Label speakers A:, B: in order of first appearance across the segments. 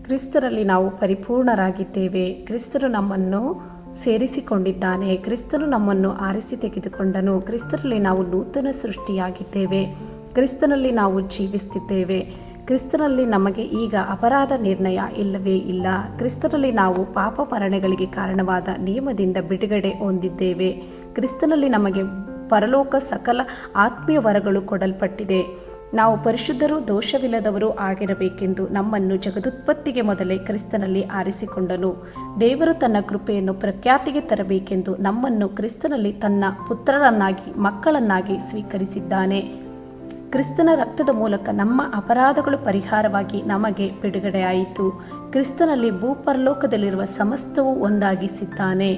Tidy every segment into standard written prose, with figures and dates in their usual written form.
A: ಕ್ರಿಸ್ತನಲ್ಲಿ ನಾವು ಪರಿಪೂರ್ಣರಾಗಿದ್ದೇವೆ. ಕ್ರಿಸ್ತನು ನಮ್ಮನ್ನು ಸೇರಿಸಿಕೊಂಡಿದ್ದಾನೆ. ಕ್ರಿಸ್ತನು ನಮ್ಮನ್ನು ಆರಿಸಿ ತೆಗೆದುಕೊಂಡನು. ಕ್ರಿಸ್ತನಲ್ಲಿ ನಾವು ನೂತನ ಸೃಷ್ಟಿಯಾಗಿದ್ದೇವೆ. ಕ್ರಿಸ್ತನಲ್ಲಿ ನಾವು ಜೀವಿಸುತ್ತಿದ್ದೇವೆ. ಕ್ರಿಸ್ತನಲ್ಲಿ ನಮಗೆ ಈಗ ಅಪರಾಧ ನಿರ್ಣಯ ಇಲ್ಲವೇ ಇಲ್ಲ. ಕ್ರಿಸ್ತನಲ್ಲಿ ನಾವು ಪಾಪ ಮರಣಗಳಿಗೆ ಕಾರಣವಾದ ನಿಯಮದಿಂದ ಬಿಡುಗಡೆ ಹೊಂದಿದ್ದೇವೆ. ಕ್ರಿಸ್ತನಲ್ಲಿ ನಮಗೆ ಪರಲೋಕ ಸಕಲ ಆತ್ಮೀಯ ವರಗಳು ಕೊಡಲ್ಪಟ್ಟಿದೆ. ನಾವು ಪರಿಶುದ್ಧರೂ ದೋಷವಿಲ್ಲದವರು ಆಗಿರಬೇಕೆಂದು ನಮ್ಮನ್ನು ಜಗದುತ್ಪತ್ತಿಗೆ ಮೊದಲೇ ಕ್ರಿಸ್ತನಲ್ಲಿ ಆರಿಸಿಕೊಂಡನು. ದೇವರು ತನ್ನ ಕೃಪೆಯನ್ನು ಪ್ರಖ್ಯಾತಿಗೆ ತರಬೇಕೆಂದು ನಮ್ಮನ್ನು ಕ್ರಿಸ್ತನಲ್ಲಿ ತನ್ನ ಪುತ್ರರನ್ನಾಗಿ ಮಕ್ಕಳನ್ನಾಗಿ ಸ್ವೀಕರಿಸಿದ್ದಾನೆ. ಕ್ರಿಸ್ತನ ರಕ್ತದ ಮೂಲಕ ನಮ್ಮ ಅಪರಾಧಗಳು ಪರಿಹಾರವಾಗಿ ನಮಗೆ ಬಿಡುಗಡೆಯಾಯಿತು. ಕ್ರಿಸ್ತನಲ್ಲಿ ಭೂಪರಲೋಕದಲ್ಲಿರುವ ಸಮಸ್ತವೂ ಒಂದಾಗಿಸಿದ್ದಾನೆ.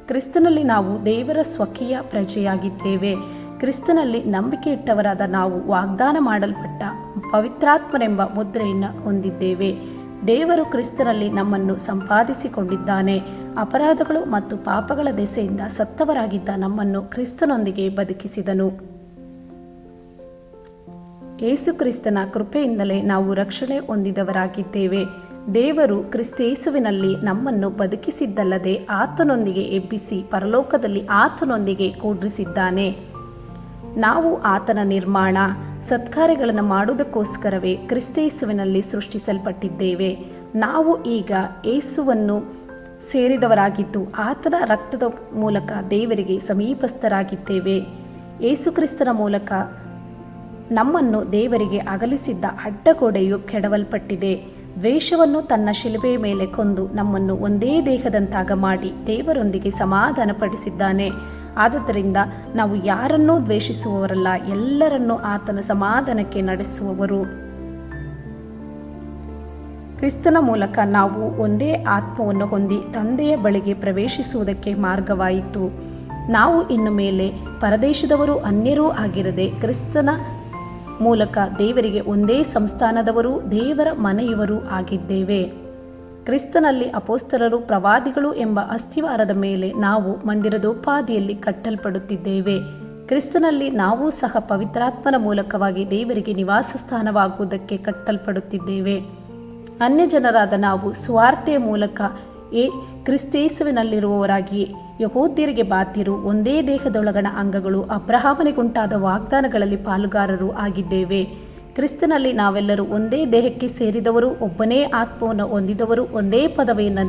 A: ಕ್ರಿಸ್ತನಲ್ಲಿ ನಾವು ದೇವರ ಸ್ವಕೀಯ ಪ್ರಜೆಯಾಗಿದ್ದೇವೆ. ಕ್ರಿಸ್ತನಲ್ಲಿ ನಂಬಿಕೆ ಇಟ್ಟವರಾದ ನಾವು ವಾಗ್ದಾನ ಮಾಡಲ್ಪಟ್ಟ ಪವಿತ್ರಾತ್ಮನೆಂಬ ಮುದ್ರೆಯನ್ನು ಹೊಂದಿದ್ದೇವೆ. ದೇವರು ಕ್ರಿಸ್ತನಲ್ಲಿ ನಮ್ಮನ್ನು ಸಂಪಾದಿಸಿಕೊಂಡಿದ್ದಾನೆ. ಅಪರಾಧಗಳು ಮತ್ತು ಪಾಪಗಳ ದೆಸೆಯಿಂದ ಸತ್ತವರಾಗಿದ್ದ ನಮ್ಮನ್ನು ಕ್ರಿಸ್ತನೊಂದಿಗೆ ಬದುಕಿಸಿದನು. ಯೇಸು ಕ್ರಿಸ್ತನ ಕೃಪೆಯಿಂದಲೇ ನಾವು ರಕ್ಷಣೆ ಹೊಂದಿದವರಾಗಿದ್ದೇವೆ. ದೇವರು ಕ್ರಿಸ್ತೇಸುವಿನಲ್ಲಿ ನಮ್ಮನ್ನು ಬದುಕಿಸಿದ್ದಲ್ಲದೆ ಆತನೊಂದಿಗೆ ಎಬ್ಬಿಸಿ ಪರಲೋಕದಲ್ಲಿ ಆತನೊಂದಿಗೆ ಕೂಡಿಸಿದ್ದಾನೆ. ನಾವು ಆತನ ನಿರ್ಮಾಣ ಸತ್ಕಾರ್ಯಗಳನ್ನು ಮಾಡುವುದಕ್ಕೋಸ್ಕರವೇ ಕ್ರಿಸ್ತೇಸುವಿನಲ್ಲಿ ಸೃಷ್ಟಿಸಲ್ಪಟ್ಟಿದ್ದೇವೆ. ನಾವು ಈಗ ಯೇಸುವನ್ನು ಸೇರಿದವರಾಗಿದ್ದು ಆತನ ರಕ್ತದ ಮೂಲಕ ದೇವರಿಗೆ ಸಮೀಪಸ್ಥರಾಗಿದ್ದೇವೆ. ಯೇಸು ಕ್ರಿಸ್ತನ ಮೂಲಕ ನಮ್ಮನ್ನು ದೇವರಿಗೆ ಅಗಲಿಸಿದ್ದ ಅಡ್ಡಗೋಡೆಯು ಕೆಡವಲ್ಪಟ್ಟಿದೆ. ದ್ವೇಷವನ್ನು ತನ್ನ ಶಿಲುಬೆಯ ಮೇಲೆ ಕೊಂದು ನಮ್ಮನ್ನು ಒಂದೇ ದೇಹದಂತಾಗ ಮಾಡಿ ದೇವರೊಂದಿಗೆ ಸಮಾಧಾನಪಡಿಸಿದ್ದಾನೆ. ಆದುದರಿಂದ ನಾವು ಯಾರನ್ನೂ ದ್ವೇಷಿಸುವವರಲ್ಲ, ಎಲ್ಲರನ್ನೂ ಆತನ ಸಮಾಧಾನಕ್ಕೆ ನಡೆಸುವವರು. ಕ್ರಿಸ್ತನ ಮೂಲಕ ನಾವು ಒಂದೇ ಆತ್ಮವನ್ನು ಹೊಂದಿ ತಂದೆಯ ಬಳಿಗೆ ಪ್ರವೇಶಿಸುವುದಕ್ಕೆ ಮಾರ್ಗವಾಯಿತು. ನಾವು ಇನ್ನು ಮೇಲೆ ಪರದೇಶದವರು ಅನ್ಯರೂ ಆಗಿರದೆ ಕ್ರಿಸ್ತನ ಮೂಲಕ ದೇವರಿಗೆ ಒಂದೇ ಸಂಸ್ಥಾನದವರು, ದೇವರ ಮನೆಯವರೂ ಆಗಿದ್ದೇವೆ. ಕ್ರಿಸ್ತನಲ್ಲಿ ಅಪೊಸ್ತಲರು ಪ್ರವಾದಿಗಳು ಎಂಬ ಅಸ್ಥಿವಾರದ ಮೇಲೆ ನಾವು ಮಂದಿರದೋಪಾದಿಯಲ್ಲಿ ಕಟ್ಟಲ್ಪಡುತ್ತಿದ್ದೇವೆ. ಕ್ರಿಸ್ತನಲ್ಲಿ ನಾವು ಸಹ ಪವಿತ್ರಾತ್ಮನ ಮೂಲಕವಾಗಿ ದೇವರಿಗೆ ನಿವಾಸ ಸ್ಥಾನವಾಗುವುದಕ್ಕೆ ಕಟ್ಟಲ್ಪಡುತ್ತಿದ್ದೇವೆ. ಅನ್ಯಜನರಾದ ನಾವು ಸುವಾರ್ತೆಯ ಮೂಲಕ ಕ್ರಿಸ್ತೇಸುವಿನಲ್ಲಿರುವವರಾಗಿ ಯಹೂದ್ಯರಿಗೆ ಬಾಧ್ಯರು, ಒಂದೇ ದೇಹದೊಳಗಣ ಅಂಗಗಳು, ಅಬ್ರಹಾಮನಿಗುಂಟಾದ ವಾಗ್ದಾನಗಳಲ್ಲಿ ಪಾಲುಗಾರರು ಆಗಿದ್ದೇವೆ. ಕ್ರಿಸ್ತನಲ್ಲಿ ನಾವೆಲ್ಲರೂ ಒಂದೇ ದೇಹಕ್ಕೆ ಸೇರಿದವರು, ಒಬ್ಬನೇ ಆತ್ಮವನ್ನು ಹೊಂದಿದವರು, ಒಂದೇ ಪದವಿಯನ್ನು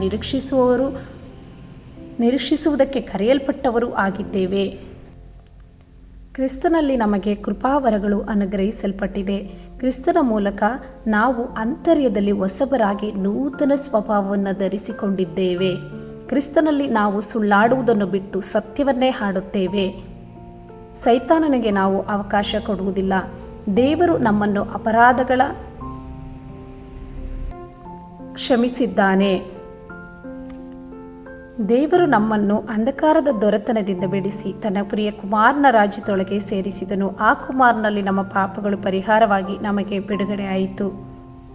A: ನಿರೀಕ್ಷಿಸುವುದಕ್ಕೆ ಕರೆಯಲ್ಪಟ್ಟವರು ಆಗಿದ್ದೇವೆ. ಕ್ರಿಸ್ತನಲ್ಲಿ ನಮಗೆ ಕೃಪಾವರಗಳು ಅನುಗ್ರಹಿಸಲ್ಪಟ್ಟಿದೆ. ಕ್ರಿಸ್ತನ ಮೂಲಕ ನಾವು ಅಂತರ್ಯದಲ್ಲಿ ಹೊಸಬರಾಗಿ ನೂತನ ಸ್ವಭಾವವನ್ನು ಧರಿಸಿಕೊಂಡಿದ್ದೇವೆ. ಕ್ರಿಸ್ತನಲ್ಲಿ ನಾವು ಸುಳ್ಳಾಡುವುದನ್ನು ಬಿಟ್ಟು ಸತ್ಯವನ್ನೇ ಹಾಡುತ್ತೇವೆ. ಸೈತಾನನಿಗೆ ನಾವು ಅವಕಾಶ ಕೊಡುವುದಿಲ್ಲ. ದೇವರು ನಮ್ಮನ್ನು ಅಪರಾಧಗಳ ಕ್ಷಮಿಸಿದ್ದಾನೆ. ದೇವರು ನಮ್ಮನ್ನು ಅಂಧಕಾರದ ದೊರೆತನದಿಂದ ಬಿಡಿಸಿ ತನ್ನ ಪ್ರಿಯ ಕುಮಾರನ ರಾಜ್ಯದೊಳಗೆ ಸೇರಿಸಿದನು. ಆ ಕುಮಾರನಲ್ಲಿ ನಮ್ಮ ಪಾಪಗಳು ಪರಿಹಾರವಾಗಿ ನಮಗೆ ಬಿಡುಗಡೆಯಾಯಿತು.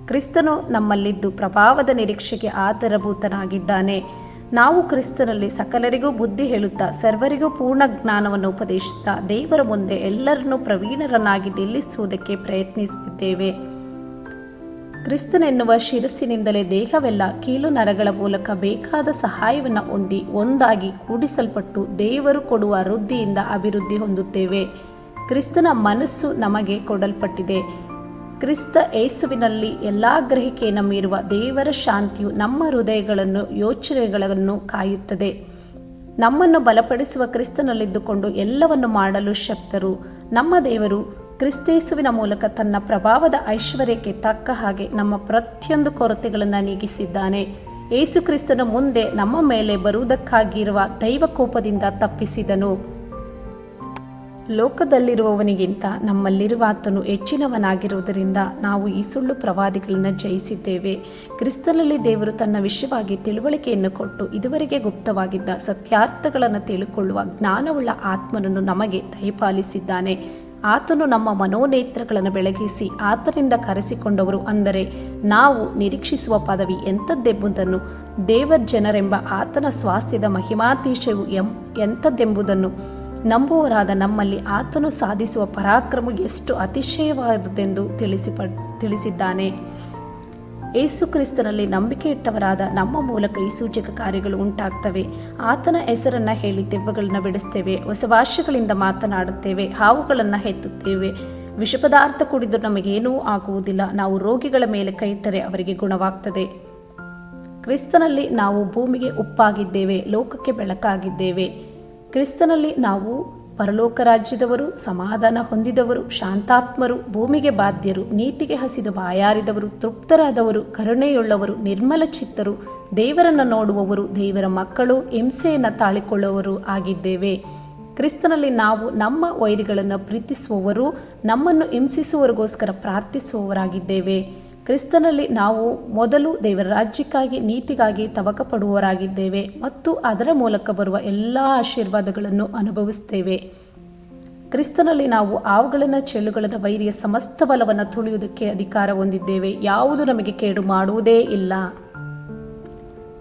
A: ಕ್ರಿಸ್ತನು ನಮ್ಮಲ್ಲಿದ್ದು ಪ್ರಭಾವದ ನಿರೀಕ್ಷೆಗೆ ಆಧಾರಭೂತನಾಗಿದ್ದಾನೆ. ನಾವು ಕ್ರಿಸ್ತನಲ್ಲಿ ಸಕಲರಿಗೂ ಬುದ್ಧಿ ಹೇಳುತ್ತಾ ಸರ್ವರಿಗೂ ಪೂರ್ಣ ಜ್ಞಾನವನ್ನು ಉಪದೇಶಿಸುತ್ತಾ ದೇವರ ಮುಂದೆ ಎಲ್ಲರನ್ನೂ ಪ್ರವೀಣರನ್ನಾಗಿ ನಿಲ್ಲಿಸುವುದಕ್ಕೆ ಪ್ರಯತ್ನಿಸುತ್ತಿದ್ದೇವೆ. ಕ್ರಿಸ್ತನೆನ್ನುವ ಶಿರಸ್ಸಿನಿಂದಲೇ ದೇಹವೆಲ್ಲ ಕೀಲು ನರಗಳ ಮೂಲಕ ಬೇಕಾದ ಸಹಾಯವನ್ನು ಹೊಂದಿ ಒಂದಾಗಿ ಕೂಡಿಸಲ್ಪಟ್ಟು ದೇವರು ಕೊಡುವ ವೃದ್ಧಿಯಿಂದ ಅಭಿವೃದ್ಧಿ ಹೊಂದುತ್ತೇವೆ. ಕ್ರಿಸ್ತನ ಮನಸ್ಸು ನಮಗೆ ಕೊಡಲ್ಪಟ್ಟಿದೆ. ಕ್ರಿಸ್ತ ಯೇಸುವಿನಲ್ಲಿ ಎಲ್ಲ ಗ್ರಹಿಕೆಯನ್ನು ಮೀರುವ ದೇವರ ಶಾಂತಿಯು ನಮ್ಮ ಹೃದಯಗಳನ್ನು ಯೋಚನೆಗಳನ್ನು ಕಾಯುತ್ತದೆ. ನಮ್ಮನ್ನು ಬಲಪಡಿಸುವ ಕ್ರಿಸ್ತನಲ್ಲಿದ್ದುಕೊಂಡು ಎಲ್ಲವನ್ನು ಮಾಡಲು ಶಕ್ತರು. ನಮ್ಮ ದೇವರು ಕ್ರಿಸ್ತೇಸುವಿನ ಮೂಲಕ ತನ್ನ ಪ್ರಭಾವದ ಐಶ್ವರ್ಯಕ್ಕೆ ತಕ್ಕ ಹಾಗೆ ನಮ್ಮ ಪ್ರತಿಯೊಂದು ಕೊರತೆಗಳನ್ನು ನೀಗಿಸಿದ್ದಾನೆ. ಯೇಸು ಕ್ರಿಸ್ತನ ಮುಂದೆ ನಮ್ಮ ಮೇಲೆ ಬರುವುದಕ್ಕಾಗಿರುವ ದೈವಕೋಪದಿಂದ ತಪ್ಪಿಸಿದನು. ಲೋಕದಲ್ಲಿರುವವನಿಗಿಂತ ನಮ್ಮಲ್ಲಿರುವ ಆತನು ಹೆಚ್ಚಿನವನಾಗಿರುವುದರಿಂದ ನಾವು ಈ ಸುಳ್ಳು ಪ್ರವಾದಿಗಳನ್ನು ಜಯಿಸಿದ್ದೇವೆ. ಕ್ರಿಸ್ತನಲ್ಲಿ ದೇವರು ತನ್ನ ವಿಷಯವಾಗಿ ತಿಳುವಳಿಕೆಯನ್ನು ಕೊಟ್ಟು ಇದುವರೆಗೆ ಗುಪ್ತವಾಗಿದ್ದ ಸತ್ಯಾರ್ಥಗಳನ್ನು ತಿಳಿದುಕೊಳ್ಳುವ ಜ್ಞಾನವುಳ್ಳ ಆತ್ಮನನ್ನು ನಮಗೆ ದಯಪಾಲಿಸಿದ್ದಾನೆ. ಆತನು ನಮ್ಮ ಮನೋನೇತ್ರಗಳನ್ನು ಬೆಳಗಿಸಿ ಆತನಿಂದ ಕರೆಸಿಕೊಂಡವರು, ಅಂದರೆ ನಾವು ನಿರೀಕ್ಷಿಸುವ ಪದವಿ ಎಂಥದ್ದೆಂಬುದನ್ನು, ದೇವರ ಜನರೆಂಬ ಆತನ ಸ್ವಾಸ್ಥ್ಯದ ಮಹಿಮಾತಿಶಯವು ಎಂಥದ್ದೆಂಬುದನ್ನು ನಂಬುವರಾದ ನಮ್ಮಲ್ಲಿ ಆತನು ಸಾಧಿಸುವ ಪರಾಕ್ರಮ ಎಷ್ಟು ಅತಿಶಯವಾದುದೆಂದು ತಿಳಿಸಿದ್ದಾನೆ. ಯೇಸು ಕ್ರಿಸ್ತನಲ್ಲಿ ನಂಬಿಕೆ ಇಟ್ಟವರಾದ ನಮ್ಮ ಮೂಲಕ ಈ ಸೂಚಕ ಕಾರ್ಯಗಳು ಉಂಟಾಗ್ತವೆ. ಆತನ ಹೆಸರನ್ನು ಹೇಳಿ ದೆವ್ವಗಳನ್ನು ಬಿಡಿಸ್ತೇವೆ, ಹೊಸ ಭಾಷೆಗಳಿಂದ ಮಾತನಾಡುತ್ತೇವೆ, ಹಾವುಗಳನ್ನು ಎತ್ತುತ್ತೇವೆ. ವಿಷ ಪದಾರ್ಥ ಕುಡಿದು ನಮಗೇನೂ ಆಗುವುದಿಲ್ಲ. ನಾವು ರೋಗಿಗಳ ಮೇಲೆ ಕೈ ಇಟ್ಟರೆ ಅವರಿಗೆ ಗುಣವಾಗ್ತದೆ. ಕ್ರಿಸ್ತನಲ್ಲಿ ನಾವು ಭೂಮಿಗೆ ಉಪ್ಪಾಗಿದ್ದೇವೆ, ಲೋಕಕ್ಕೆ ಬೆಳಕಾಗಿದ್ದೇವೆ. ಕ್ರಿಸ್ತನಲ್ಲಿ ನಾವು ಪರಲೋಕ ರಾಜ್ಯದವರು, ಸಮಾಧಾನ ಹೊಂದಿದವರು, ಶಾಂತಾತ್ಮರು, ಭೂಮಿಗೆ ಬಾಧ್ಯರು, ನೀತಿಗೆ ಹಸಿದು ಬಾಯಾರಿದವರು, ತೃಪ್ತರಾದವರು, ಕರುಣೆಯುಳ್ಳವರು, ನಿರ್ಮಲ ಚಿತ್ತರು, ದೇವರನ್ನು ನೋಡುವವರು, ದೇವರ ಮಕ್ಕಳು, ಹಿಂಸೆಯನ್ನು ತಾಳಿಕೊಳ್ಳುವವರು ಆಗಿದ್ದೇವೆ. ಕ್ರಿಸ್ತನಲ್ಲಿ ನಾವು ನಮ್ಮ ವೈರಿಗಳನ್ನು ಪ್ರೀತಿಸುವವರು, ನಮ್ಮನ್ನು ಹಿಂಸಿಸುವವರಿಗೋಸ್ಕರ ಪ್ರಾರ್ಥಿಸುವವರಾಗಿದ್ದೇವೆ. ಕ್ರಿಸ್ತನಲ್ಲಿ ನಾವು ಮೊದಲು ದೇವರ ರಾಜ್ಯಕ್ಕಾಗಿ, ನೀತಿಗಾಗಿ ತವಕ ಪಡುವವರಾಗಿದ್ದೇವೆ ಮತ್ತು ಅದರ ಮೂಲಕ ಬರುವ ಎಲ್ಲ ಆಶೀರ್ವಾದಗಳನ್ನು ಅನುಭವಿಸ್ತೇವೆ. ಕ್ರಿಸ್ತನಲ್ಲಿ ನಾವು ಹಾವುಗಳನ್ನು, ಚೆಳ್ಳುಗಳನ್ನು, ವೈರಿಯ ಸಮಸ್ತ ಬಲವನ್ನು ತುಳಿಯುವುದಕ್ಕೆ ಅಧಿಕಾರ ಹೊಂದಿದ್ದೇವೆ. ಯಾವುದು ನಮಗೆ ಕೇಡು ಮಾಡುವುದೇ ಇಲ್ಲ.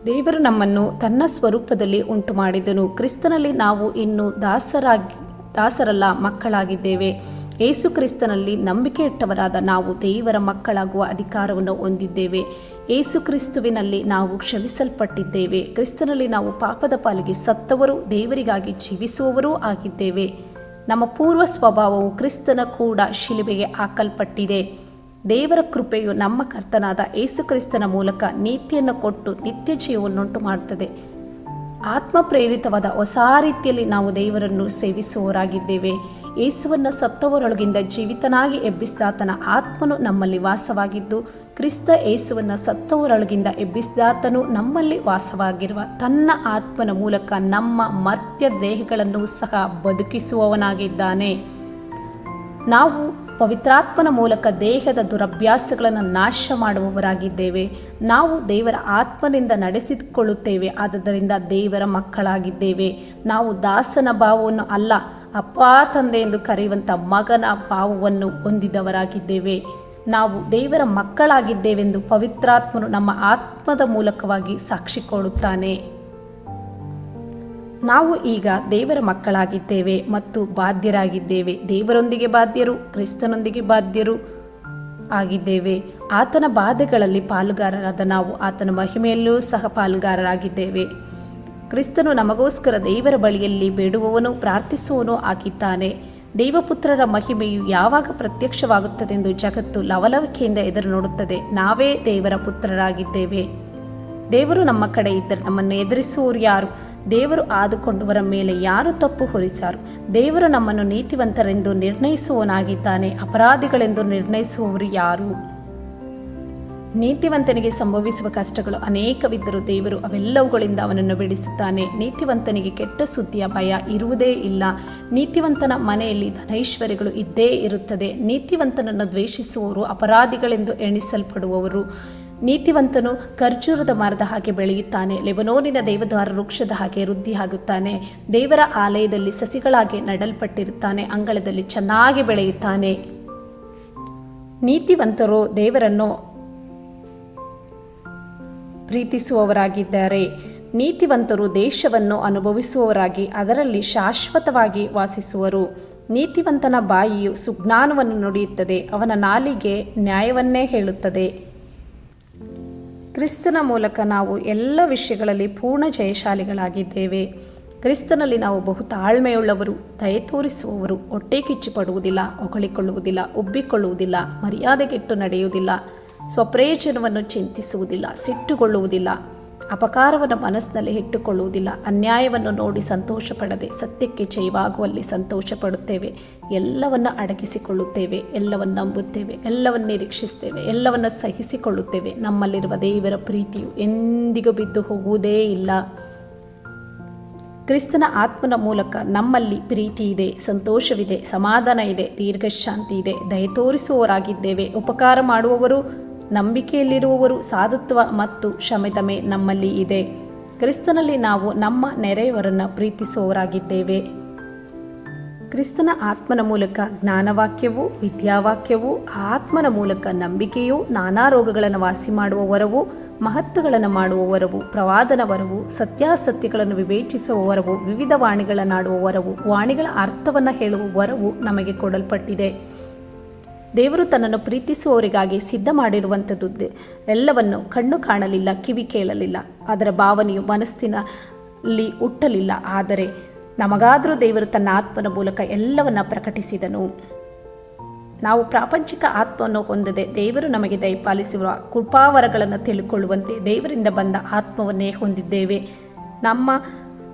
A: ದೇವರು ನಮ್ಮನ್ನು ತನ್ನ ಸ್ವರೂಪದಲ್ಲಿ ಉಂಟು ಮಾಡಿದನು. ಕ್ರಿಸ್ತನಲ್ಲಿ ನಾವು ಇನ್ನು ದಾಸರಲ್ಲ, ಮಕ್ಕಳಾಗಿದ್ದೇವೆ. ಯೇಸು ಕ್ರಿಸ್ತನಲ್ಲಿ ನಂಬಿಕೆ ಇಟ್ಟವರಾದ ನಾವು ದೇವರ ಮಕ್ಕಳಾಗುವ ಅಧಿಕಾರವನ್ನು ಹೊಂದಿದ್ದೇವೆ. ಯೇಸು ಕ್ರಿಸ್ತುವಿನಲ್ಲಿ ನಾವು ಕ್ಷಮಿಸಲ್ಪಟ್ಟಿದ್ದೇವೆ. ಕ್ರಿಸ್ತನಲ್ಲಿ ನಾವು ಪಾಪದ ಪಾಲಿಗೆ ಸತ್ತವರು, ದೇವರಿಗಾಗಿ ಜೀವಿಸುವವರೂ ಆಗಿದ್ದೇವೆ. ನಮ್ಮ ಪೂರ್ವ ಸ್ವಭಾವವು ಕ್ರಿಸ್ತನ ಕೂಡ ಶಿಲುಬೆಗೆ ಹಾಕಲ್ಪಟ್ಟಿದೆ. ದೇವರ ಕೃಪೆಯು ನಮ್ಮ ಕರ್ತನಾದ ಯೇಸು ಕ್ರಿಸ್ತನ ಮೂಲಕ ನೀತಿಯನ್ನು ಕೊಟ್ಟು ನಿತ್ಯ ಜೀವವನ್ನುಂಟು ಮಾಡುತ್ತದೆ. ಆತ್ಮ ಪ್ರೇರಿತವಾದ ಹೊಸ ರೀತಿಯಲ್ಲಿ ನಾವು ದೇವರನ್ನು ಸೇವಿಸುವವರಾಗಿದ್ದೇವೆ. ಯೇಸುವನ್ನು ಸತ್ತವರೊಳಗಿಂದ ಜೀವಿತನಾಗಿ ಎಬ್ಬಿಸಿದಾತನ ಆತ್ಮನು ನಮ್ಮಲ್ಲಿ ವಾಸವಾಗಿದ್ದು, ಕ್ರಿಸ್ತ ಯೇಸುವನ್ನು ಸತ್ತವರೊಳಗಿಂದ ಎಬ್ಬಿಸಿದಾತನು ನಮ್ಮಲ್ಲಿ ವಾಸವಾಗಿರುವ ತನ್ನ ಆತ್ಮನ ಮೂಲಕ ನಮ್ಮ ಮರ್ತ್ಯ ದೇಹಗಳನ್ನು ಸಹ ಬದುಕಿಸುವವನಾಗಿದ್ದಾನೆ. ನಾವು ಪವಿತ್ರಾತ್ಮನ ಮೂಲಕ ದೇಹದ ದುರಭ್ಯಾಸಗಳನ್ನು ನಾಶ ಮಾಡುವವರಾಗಿದ್ದೇವೆ. ನಾವು ದೇವರ ಆತ್ಮನಿಂದ ನಡೆಸಿಕೊಳ್ಳುತ್ತೇವೆ, ಆದ್ದರಿಂದ ದೇವರ ಮಕ್ಕಳಾಗಿದ್ದೇವೆ. ನಾವು ದಾಸನ ಭಾವವನ್ನು ಅಲ್ಲ, ಅಪ್ಪ ತಂದೆ ಎಂದು ಕರೆಯುವಂಥ ಮಗನ ಭಾವವನ್ನು ಹೊಂದಿದವರಾಗಿದ್ದೇವೆ. ನಾವು ದೇವರ ಮಕ್ಕಳಾಗಿದ್ದೇವೆಂದು ಪವಿತ್ರಾತ್ಮನು ನಮ್ಮ ಆತ್ಮದ ಮೂಲಕವಾಗಿ ಸಾಕ್ಷಿ ಕೊಡುತ್ತಾನೆ. ನಾವು ಈಗ ದೇವರ ಮಕ್ಕಳಾಗಿದ್ದೇವೆ ಮತ್ತು ಬಾಧ್ಯರಾಗಿದ್ದೇವೆ. ದೇವರೊಂದಿಗೆ ಬಾಧ್ಯರು, ಕ್ರಿಸ್ತನೊಂದಿಗೆ ಬಾಧ್ಯರು ಆಗಿದ್ದೇವೆ. ಆತನ ಬಾಧೆಗಳಲ್ಲಿ ಪಾಲುಗಾರರಾದ ನಾವು ಆತನ ಮಹಿಮೆಯಲ್ಲೂ ಸಹ ಪಾಲುಗಾರರಾಗಿದ್ದೇವೆ. ಕ್ರಿಸ್ತನು ನಮಗೋಸ್ಕರ ದೇವರ ಬಳಿಯಲ್ಲಿ ಬೇಡುವವನು, ಪ್ರಾರ್ಥಿಸುವವನು ಆಗಿದ್ದಾನೆ. ದೇವಪುತ್ರರ ಮಹಿಮೆಯು ಯಾವಾಗ ಪ್ರತ್ಯಕ್ಷವಾಗುತ್ತದೆಂದು ಜಗತ್ತು ಲವಲವಿಕೆಯಿಂದ ಎದುರು ನೋಡುತ್ತದೆ. ನಾವೇ ದೇವರ ಪುತ್ರರಾಗಿದ್ದೇವೆ. ದೇವರು ನಮ್ಮ ಕಡೆ ಇದ್ದರೆ ನಮ್ಮನ್ನು ಎದುರಿಸುವವರು ಯಾರು? ದೇವರು ಆದುಕೊಂಡವರ ಮೇಲೆ ಯಾರು ತಪ್ಪು ಹೊರಿಸಾರು? ದೇವರು ನಮ್ಮನ್ನು ನೀತಿವಂತರೆಂದು ನಿರ್ಣಯಿಸುವವನಾಗಿದ್ದಾನೆ, ಅಪರಾಧಿಗಳೆಂದು ನಿರ್ಣಯಿಸುವವರು ಯಾರು? ನೀತಿವಂತನಿಗೆ ಸಂಭವಿಸುವ ಕಷ್ಟಗಳು ಅನೇಕವಿದ್ದರೂ ದೇವರು ಅವೆಲ್ಲವುಗಳಿಂದ ಅವನನ್ನು ಬಿಡಿಸುತ್ತಾನೆ. ನೀತಿವಂತನಿಗೆ ಕೆಟ್ಟ ಸುದ್ದಿಯ ಭಯ ಇರುವುದೇ ಇಲ್ಲ. ನೀತಿವಂತನ ಮನೆಯಲ್ಲಿ ಧನೈಶ್ವರ್ಯಗಳು ಇದ್ದೇ ಇರುತ್ತದೆ. ನೀತಿವಂತನನ್ನು ದ್ವೇಷಿಸುವವರು ಅಪರಾಧಿಗಳೆಂದು ಎಣಿಸಲ್ಪಡುವವರು. ನೀತಿವಂತನು ಖರ್ಜೂರದ ಮರದ ಹಾಗೆ ಬೆಳೆಯುತ್ತಾನೆ, ಲೆಬನೋನಿನ ದೇವದಾರ ವೃಕ್ಷದ ಹಾಗೆ ವೃದ್ಧಿಯಾಗುತ್ತಾನೆ. ದೇವರ ಆಲಯದಲ್ಲಿ ಸಸಿಗಳಾಗಿ ನೆಡಲ್ಪಟ್ಟಿರುತ್ತಾನೆ, ಅಂಗಳದಲ್ಲಿ ಚೆನ್ನಾಗಿ ಬೆಳೆಯುತ್ತಾನೆ. ನೀತಿವಂತರು ದೇವರನ್ನು ಪ್ರೀತಿಸುವವರಾಗಿದ್ದಾರೆ. ನೀತಿವಂತರು ದೇಶವನ್ನು ಅನುಭವಿಸುವವರಾಗಿ ಅದರಲ್ಲಿ ಶಾಶ್ವತವಾಗಿ ವಾಸಿಸುವರು. ನೀತಿವಂತನ ಬಾಯಿಯು ಸುಜ್ಞಾನವನ್ನು ನುಡಿಯುತ್ತದೆ, ಅವನ ನಾಲಿಗೆ ನ್ಯಾಯವನ್ನೇ ಹೇಳುತ್ತದೆ. ಕ್ರಿಸ್ತನ ಮೂಲಕ ನಾವು ಎಲ್ಲ ವಿಷಯಗಳಲ್ಲಿ ಪೂರ್ಣ ಜಯಶಾಲಿಗಳಾಗಿದ್ದೇವೆ. ಕ್ರಿಸ್ತನಲ್ಲಿ ನಾವು ಬಹು ತಾಳ್ಮೆಯುಳ್ಳವರು, ದಯೆ ತೋರಿಸುವವರು, ಹೊಟ್ಟೆ ಕಿಚ್ಚುಪಡುವುದಿಲ್ಲ, ಹೊಗಳಿಕೊಳ್ಳುವುದಿಲ್ಲ, ಉಬ್ಬಿಕೊಳ್ಳುವುದಿಲ್ಲ, ಮರ್ಯಾದೆಗೆಟ್ಟು ನಡೆಯುವುದಿಲ್ಲ, ಸ್ವಪ್ರಯೋಜನವನ್ನು ಚಿಂತಿಸುವುದಿಲ್ಲ, ಸಿಟ್ಟುಗೊಳ್ಳುವುದಿಲ್ಲ, ಅಪಕಾರವನ್ನು ಮನಸ್ಸಿನಲ್ಲಿ ಇಟ್ಟುಕೊಳ್ಳುವುದಿಲ್ಲ, ಅನ್ಯಾಯವನ್ನು ನೋಡಿ ಸಂತೋಷಪಡದೆ ಸತ್ಯಕ್ಕೆ ಜಯವಾಗುವಲ್ಲಿ ಸಂತೋಷಪಡುತ್ತೇವೆ. ಎಲ್ಲವನ್ನು ಅಡಗಿಸಿಕೊಳ್ಳುತ್ತೇವೆ, ಎಲ್ಲವನ್ನು ನಂಬುತ್ತೇವೆ, ಎಲ್ಲವನ್ನು ನಿರೀಕ್ಷಿಸ್ತೇವೆ, ಎಲ್ಲವನ್ನು ಸಹಿಸಿಕೊಳ್ಳುತ್ತೇವೆ. ನಮ್ಮಲ್ಲಿರುವ ದೇವರ ಪ್ರೀತಿಯು ಎಂದಿಗೂ ಬಿದ್ದು ಹೋಗುವುದೇ ಇಲ್ಲ. ಕ್ರಿಸ್ತನ ಆತ್ಮನ ಮೂಲಕ ನಮ್ಮಲ್ಲಿ ಪ್ರೀತಿ ಇದೆ, ಸಂತೋಷವಿದೆ, ಸಮಾಧಾನ ಇದೆ, ದೀರ್ಘಶಾಂತಿ ಇದೆ, ದಯೆ ತೋರಿಸುವವರಾಗಿದ್ದೇವೆ. ಉಪಕಾರ ಮಾಡುವವರು, ನಂಬಿಕೆಯಲ್ಲಿರುವವರು, ಸಾಧುತ್ವ ಮತ್ತು ಕ್ಷಮೆತಮೆ ನಮ್ಮಲ್ಲಿ ಇದೆ. ಕ್ರಿಸ್ತನಲ್ಲಿ ನಾವು ನಮ್ಮ ನೆರೆಯವರನ್ನು ಪ್ರೀತಿಸುವವರಾಗಿದ್ದೇವೆ. ಕ್ರಿಸ್ತನ ಆತ್ಮನ ಮೂಲಕ ಜ್ಞಾನವಾಕ್ಯವೂ ವಿದ್ಯಾವಾಕ್ಯವೂ, ಆತ್ಮನ ಮೂಲಕ ನಂಬಿಕೆಯೂ, ನಾನಾ ರೋಗಗಳನ್ನು ವಾಸಿ ಮಾಡುವ ವರವು, ಮಹತ್ತುಗಳನ್ನು ಮಾಡುವ ವರವು, ಪ್ರವಾದನ ವರವು, ಸತ್ಯಾಸತ್ಯಗಳನ್ನು ವಿವೇಚಿಸುವ ವರವು, ವಿವಿಧ ವಾಣಿಗಳನ್ನಾಡುವ ವರವು, ವಾಣಿಗಳ ಅರ್ಥವನ್ನು ಹೇಳುವ ವರವು ನಮಗೆ ಕೊಡಲ್ಪಟ್ಟಿದೆ. ದೇವರು ತನ್ನನ್ನು ಪ್ರೀತಿಸುವವರಿಗಾಗಿ ಸಿದ್ಧ ಮಾಡಿರುವಂಥದ್ದು ಎಲ್ಲವನ್ನು ಕಣ್ಣು ಕಾಣಲಿಲ್ಲ, ಕಿವಿ ಕೇಳಲಿಲ್ಲ, ಅದರ ಭಾವನೆಯು ಮನಸ್ಸಿನಲ್ಲಿ ಹುಟ್ಟಲಿಲ್ಲ. ಆದರೆ ನಮಗಾದರೂ ದೇವರು ತನ್ನ ಆತ್ಮನ ಮೂಲಕ ಎಲ್ಲವನ್ನ ಪ್ರಕಟಿಸಿದನು. ನಾವು ಪ್ರಾಪಂಚಿಕ ಆತ್ಮವನ್ನು ಹೊಂದದೆ ದೇವರು ನಮಗೆ ದಯಪಾಲಿಸುವ ಕೃಪಾವರಗಳನ್ನು ತಿಳಿದುಕೊಳ್ಳುವಂತೆ ದೇವರಿಂದ ಬಂದ ಆತ್ಮವನ್ನೇ ಹೊಂದಿದ್ದೇವೆ. ನಮ್ಮ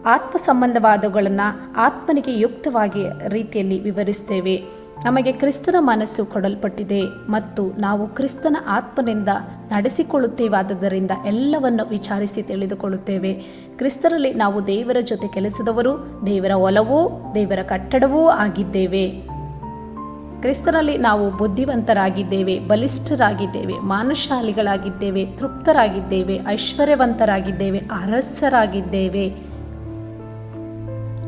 A: ಆತ್ಮ ಸಂಬಂಧವಾದವುಗಳನ್ನು ಆತ್ಮನಿಗೆ ಯುಕ್ತವಾಗಿ ರೀತಿಯಲ್ಲಿ ವಿವರಿಸ್ತೇವೆ. ನಮಗೆ ಕ್ರಿಸ್ತನ ಮನಸ್ಸು ಕೊಡಲ್ಪಟ್ಟಿದೆ ಮತ್ತು ನಾವು ಕ್ರಿಸ್ತನ ಆತ್ಮನಿಂದ ನಡೆಸಿಕೊಳ್ಳುತ್ತೇವಾದ್ದರಿಂದ ಎಲ್ಲವನ್ನು ವಿಚಾರಿಸಿ ತಿಳಿದುಕೊಳ್ಳುತ್ತೇವೆ. ಕ್ರಿಸ್ತರಲ್ಲಿ ನಾವು ದೇವರ ಜೊತೆ ಕೆಲಸದವರು, ದೇವರ ಹೊಲವೂ ದೇವರ ಕಟ್ಟಡವೂ ಆಗಿದ್ದೇವೆ. ಕ್ರಿಸ್ತನಲ್ಲಿ ನಾವು ಬುದ್ಧಿವಂತರಾಗಿದ್ದೇವೆ, ಬಲಿಷ್ಠರಾಗಿದ್ದೇವೆ, ಮಾನಶಾಲಿಗಳಾಗಿದ್ದೇವೆ, ತೃಪ್ತರಾಗಿದ್ದೇವೆ, ಐಶ್ವರ್ಯವಂತರಾಗಿದ್ದೇವೆ, ಅರಸರಾಗಿದ್ದೇವೆ.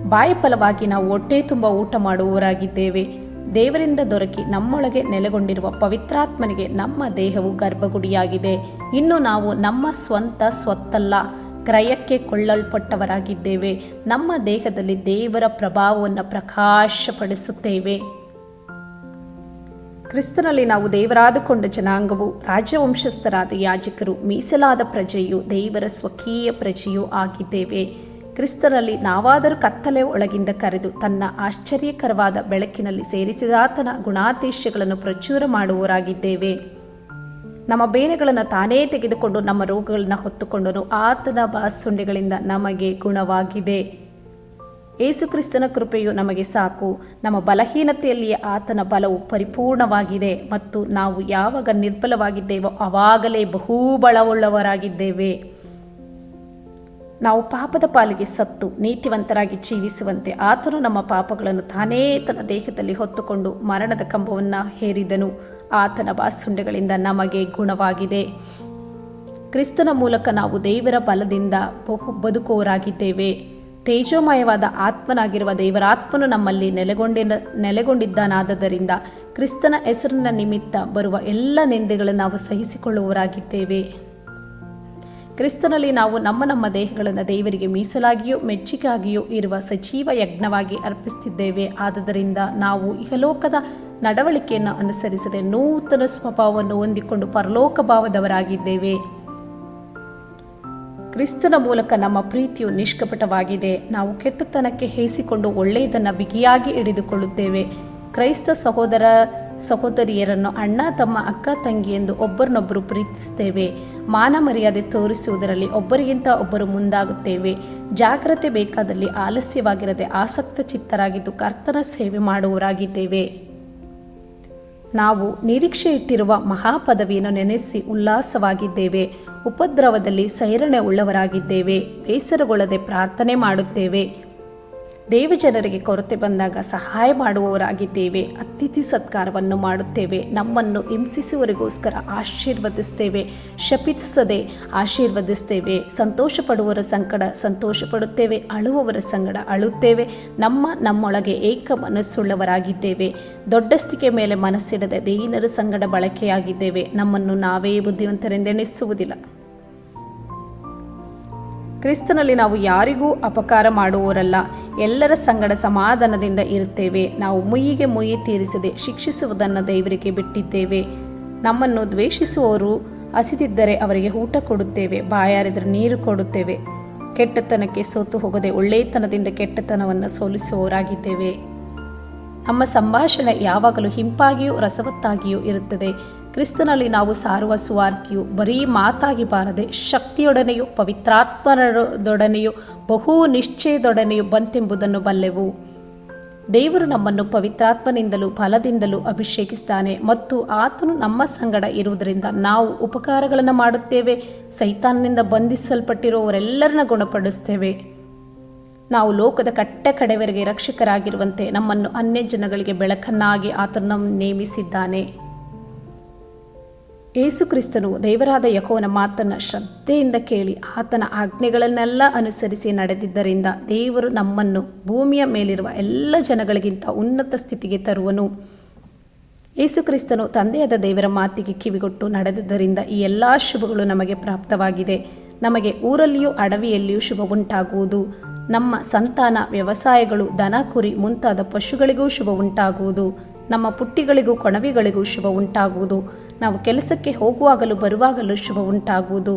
A: ಬಾಯಿಫಲವಾಗಿ ನಾವು ಹೊಟ್ಟೆ ತುಂಬ ಊಟ ಮಾಡುವವರಾಗಿದ್ದೇವೆ. ದೇವರಿಂದ ದೊರಕಿ ನಮ್ಮೊಳಗೆ ನೆಲೆಗೊಂಡಿರುವ ಪವಿತ್ರಾತ್ಮನಿಗೆ ನಮ್ಮ ದೇಹವು ಗರ್ಭಗುಡಿಯಾಗಿದೆ. ಇನ್ನು ನಾವು ನಮ್ಮ ಸ್ವಂತ ಸ್ವತ್ತಲ್ಲ, ಕ್ರಯಕ್ಕೆ ಕೊಳ್ಳಲ್ಪಟ್ಟವರಾಗಿದ್ದೇವೆ. ನಮ್ಮ ದೇಹದಲ್ಲಿ ದೇವರ ಪ್ರಭಾವವನ್ನು ಪ್ರಕಾಶಪಡಿಸುತ್ತೇವೆ. ಕ್ರಿಸ್ತನಲ್ಲಿ ನಾವು ದೇವರಾದುಕೊಂಡ ಜನಾಂಗವು, ರಾಜವಂಶಸ್ಥರಾದ ಯಾಜಕರು, ಮೀಸಲಾದ ಪ್ರಜೆಯು, ದೇವರ ಸ್ವಕೀಯ ಪ್ರಜೆಯೂ ಆಗಿದ್ದೇವೆ. ಕ್ರಿಸ್ತನಲ್ಲಿ ನಾವಾದರೂ ಕತ್ತಲೆ ಒಳಗಿಂದ ಕರೆದು ತನ್ನ ಆಶ್ಚರ್ಯಕರವಾದ ಬೆಳಕಿನಲ್ಲಿ ಸೇರಿಸಿದಾತನ ಗುಣಾತಿಶಯಗಳನ್ನು ಪ್ರಚುರ ಮಾಡುವವರಾಗಿದ್ದೇವೆ. ನಮ್ಮ ಬೇನೆಗಳನ್ನು ತಾನೇ ತೆಗೆದುಕೊಂಡು ನಮ್ಮ ರೋಗಗಳನ್ನು ಹೊತ್ತುಕೊಂಡನು. ಆತನ ಬಾಸುಂಡೆಗಳಿಂದ ನಮಗೆ ಗುಣವಾಗಿದೆ. ಯೇಸು ಕ್ರಿಸ್ತನ ಕೃಪೆಯು ನಮಗೆ ಸಾಕು. ನಮ್ಮ ಬಲಹೀನತೆಯಲ್ಲಿಯೇ ಆತನ ಬಲವು ಪರಿಪೂರ್ಣವಾಗಿದೆ ಮತ್ತು ನಾವು ಯಾವಾಗ ನಿರ್ಬಲವಾಗಿದ್ದೇವೋ ಆವಾಗಲೇ ಬಹುಬಲವುಳ್ಳವರಾಗಿದ್ದೇವೆ. ನಾವು ಪಾಪದ ಪಾಲಿಗೆ ಸತ್ತು ನೀತಿವಂತರಾಗಿ ಜೀವಿಸುವಂತೆ ಆತನು ನಮ್ಮ ಪಾಪಗಳನ್ನು ತಾನೇ ತನ್ನ ದೇಹದಲ್ಲಿ ಹೊತ್ತುಕೊಂಡು ಮರಣದ ಕಂಬವನ್ನು ಹೇರಿದನು. ಆತನ ಬಾಸುಂಡೆಗಳಿಂದ ನಮಗೆ ಗುಣವಾಗಿದೆ. ಕ್ರಿಸ್ತನ ಮೂಲಕ ನಾವು ದೇವರ ಬಲದಿಂದ ಬದುಕುವವರಾಗಿದ್ದೇವೆ. ತೇಜೋಮಯವಾದ ಆತ್ಮನಾಗಿರುವ ದೇವರಾತ್ಮನು ನಮ್ಮಲ್ಲಿ ನೆಲೆಗೊಂಡಿದ್ದಾನಾದ್ದರಿಂದ ಕ್ರಿಸ್ತನ ಹೆಸರಿನ ನಿಮಿತ್ತ ಬರುವ ಎಲ್ಲ ನಿಂದೆಗಳನ್ನು ನಾವು ಸಹಿಸಿಕೊಳ್ಳುವವರಾಗಿದ್ದೇವೆ. ಕ್ರಿಸ್ತನಲ್ಲಿ ನಾವು ನಮ್ಮ ದೇಹಗಳನ್ನು ದೇವರಿಗೆ ಮೀಸಲಾಗಿಯೂ ಮೆಚ್ಚಿಗಾಗಿಯೂ ಇರುವ ಸಜೀವ ಯಜ್ಞವಾಗಿ ಅರ್ಪಿಸುತ್ತಿದ್ದೇವೆ. ಆದುದರಿಂದ ನಾವು ಇಹಲೋಕದ ನಡವಳಿಕೆಯನ್ನು ಅನುಸರಿಸದೆ ನೂತನ ಸ್ವಭಾವವನ್ನು ಹೊಂದಿಕೊಂಡು ಪರಲೋಕ ಭಾವದವರಾಗಿದ್ದೇವೆ. ಕ್ರಿಸ್ತನ ಮೂಲಕ ನಮ್ಮ ಪ್ರೀತಿಯು ನಿಷ್ಕಪಟವಾಗಿದೆ. ನಾವು ಕೆಟ್ಟತನಕ್ಕೆ ಹೇಸಿಕೊಂಡು ಒಳ್ಳೆಯದನ್ನು ಬಿಗಿಯಾಗಿ ಹಿಡಿದುಕೊಳ್ಳುತ್ತೇವೆ. ಕ್ರೈಸ್ತ ಸಹೋದರ ಸಹೋದರಿಯರನ್ನು ಅಣ್ಣ ತಮ್ಮ ಅಕ್ಕ ತಂಗಿ ಎಂದು ಒಬ್ಬರನ್ನೊಬ್ಬರು ಪ್ರೀತಿಸುತ್ತೇವೆ. ಮಾನ ಮರ್ಯಾದೆ ತೋರಿಸುವುದರಲ್ಲಿ ಒಬ್ಬರಿಗಿಂತ ಒಬ್ಬರು ಮುಂದಾಗುತ್ತೇವೆ. ಜಾಗ್ರತೆ ಬೇಕಾದಲ್ಲಿ ಆಲಸ್ಯವಾಗಿರದೆ ಆಸಕ್ತ ಚಿತ್ತರಾಗಿದ್ದು ಕರ್ತನ ಸೇವೆ ಮಾಡುವವರಾಗಿದ್ದೇವೆ. ನಾವು ನಿರೀಕ್ಷೆ ಇಟ್ಟಿರುವ ಮಹಾಪದವಿಯನ್ನು ನೆನೆಸಿ ಉಲ್ಲಾಸವಾಗಿದ್ದೇವೆ. ಉಪದ್ರವದಲ್ಲಿ ಸೈರಣೆ ಉಳ್ಳವರಾಗಿದ್ದೇವೆ. ಬೇಸರಗೊಳ್ಳದೆ ಪ್ರಾರ್ಥನೆ ಮಾಡುತ್ತೇವೆ. ದೇವಜನರಿಗೆ ಕೊರತೆ ಬಂದಾಗ ಸಹಾಯ ಮಾಡುವವರಾಗಿದ್ದೇವೆ. ಅತಿಥಿ ಸತ್ಕಾರವನ್ನು ಮಾಡುತ್ತೇವೆ. ನಮ್ಮನ್ನು ಹಿಂಸಿಸುವವರಿಗೋಸ್ಕರ ಆಶೀರ್ವದಿಸ್ತೇವೆ. ಶಪಿಸದೆ ಆಶೀರ್ವದಿಸ್ತೇವೆ. ಸಂತೋಷ ಪಡುವವರ ಸಂಕಟ ಸಂತೋಷ ಪಡುತ್ತೇವೆ. ಅಳುವವರ ಸಂಗಡ ಅಳುತ್ತೇವೆ. ನಮ್ಮೊಳಗೆ ಏಕ ಮನಸ್ಸುಳ್ಳವರಾಗಿದ್ದೇವೆ. ದೊಡ್ಡಸ್ತಿಕೆ ಮೇಲೆ ಮನಸ್ಸಿಡದೆ ದೀನರ ಸಂಗಡ ಬಳಕೆಯಾಗಿದ್ದೇವೆ. ನಮ್ಮನ್ನು ನಾವೇ ಬುದ್ಧಿವಂತರೆಂದೆಣಿಸುವುದಿಲ್ಲ. ಕ್ರಿಸ್ತನಲ್ಲಿ ನಾವು ಯಾರಿಗೂ ಅಪಕಾರ ಮಾಡುವವರಲ್ಲ, ಎಲ್ಲರ ಸಂಗಡ ಸಮಾಧಾನದಿಂದ ಇರುತ್ತೇವೆ. ನಾವು ಮುಯ್ಯಿಗೆ ಮುಯ್ಯಿ ತೀರಿಸದೆ ಶಿಕ್ಷಿಸುವುದನ್ನು ದೇವರಿಗೆ ಬಿಟ್ಟಿದ್ದೇವೆ. ನಮ್ಮನ್ನು ದ್ವೇಷಿಸುವವರು ಹಸಿದಿದ್ದರೆ ಅವರಿಗೆ ಊಟ ಕೊಡುತ್ತೇವೆ, ಬಾಯಾರಿದರೆ ನೀರು ಕೊಡುತ್ತೇವೆ. ಕೆಟ್ಟತನಕ್ಕೆ ಸೋತು ಹೋಗದೆ ಒಳ್ಳೆಯತನದಿಂದ ಕೆಟ್ಟತನವನ್ನು ಸೋಲಿಸುವವರಾಗಿದ್ದೇವೆ. ನಮ್ಮ ಸಂಭಾಷಣೆ ಯಾವಾಗಲೂ ಹಿಂಪಾಗಿಯೂ ರಸವತ್ತಾಗಿಯೂ ಇರುತ್ತದೆ. ಕ್ರಿಸ್ತನಲ್ಲಿ ನಾವು ಸಾರುವ ಸುವಾರ್ತೆಯು ಬರೀ ಮಾತಾಗಿ ಬಾರದೆ ಶಕ್ತಿಯೊಡನೆಯೂ ಪವಿತ್ರಾತ್ಮರೊಡನೆಯೂ ಬಹು ನಿಶ್ಚಯದೊಡನೆಯೂ ಬಂತೆಂಬುದನ್ನು ಬಲ್ಲೆವು. ದೇವರು ನಮ್ಮನ್ನು ಪವಿತ್ರಾತ್ಮನಿಂದಲೂ ಬಲದಿಂದಲೂ ಅಭಿಷೇಕಿಸ್ತಾನೆ ಮತ್ತು ಆತನು ನಮ್ಮ ಸಂಗಡ ಇರುವುದರಿಂದ ನಾವು ಉಪಕಾರಗಳನ್ನು ಮಾಡುತ್ತೇವೆ. ಸೈತಾನನಿಂದ ಬಂಧಿಸಲ್ಪಟ್ಟಿರುವವರೆಲ್ಲರನ್ನ ಗುಣಪಡಿಸ್ತೇವೆ. ನಾವು ಲೋಕದ ಕಡೆಯವರೆಗೆ ರಕ್ಷಕರಾಗಿರುವಂತೆ ನಮ್ಮನ್ನು ಅನ್ಯ ಜನಗಳಿಗೆ ಬೆಳಕನ್ನಾಗಿ ಆತನು ನೇಮಿಸಿದ್ದಾನೆ. ಯೇಸು ಕ್ರಿಸ್ತನು ದೇವರಾದ ಯೆಹೋವನ ಮಾತನ್ನು ಶ್ರದ್ಧೆಯಿಂದ ಕೇಳಿ ಆತನ ಆಜ್ಞೆಗಳನ್ನೆಲ್ಲ ಅನುಸರಿಸಿ ನಡೆದಿದ್ದರಿಂದ ದೇವರು ನಮ್ಮನ್ನು ಭೂಮಿಯ ಮೇಲಿರುವ ಎಲ್ಲ ಜನಗಳಿಗಿಂತ ಉನ್ನತ ಸ್ಥಿತಿಗೆ ತರುವನು. ಯೇಸು ಕ್ರಿಸ್ತನು ತಂದೆಯಾದ ದೇವರ ಮಾತಿಗೆ ಕಿವಿಗೊಟ್ಟು ನಡೆದಿದ್ದರಿಂದ ಈ ಎಲ್ಲ ಶುಭಗಳು ನಮಗೆ ಪ್ರಾಪ್ತವಾಗಿದೆ. ನಮಗೆ ಊರಲ್ಲಿಯೂ ಅಡವಿಯಲ್ಲಿಯೂ ಶುಭ ಉಂಟಾಗುವುದು. ನಮ್ಮ ಸಂತಾನ, ವ್ಯವಸಾಯಗಳು, ದನ ಕುರಿ ಮುಂತಾದ ಪಶುಗಳಿಗೂ ಶುಭ ಉಂಟಾಗುವುದು. ನಮ್ಮ ಪುಟ್ಟಿಗಳಿಗೂ ಕೊಣವಿಗಳಿಗೂ ಶುಭ ಉಂಟಾಗುವುದು. ನಾವು ಕೆಲಸಕ್ಕೆ ಹೋಗುವಾಗಲೂ ಬರುವಾಗಲೂ ಶುಭ ಉಂಟಾಗುವುದು.